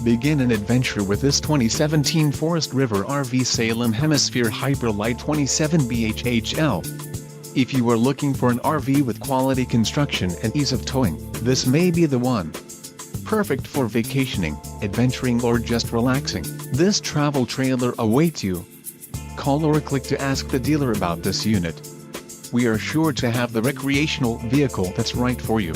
Begin an adventure with this 2017 Forest River RV Salem Hemisphere Hyper-Lyte 27BHHL. If you are looking for an RV with quality construction and ease of towing, this may be the one. Perfect for vacationing, adventuring or just relaxing, this travel trailer awaits you. Call or click to ask the dealer about this unit. We are sure to have the recreational vehicle that's right for you.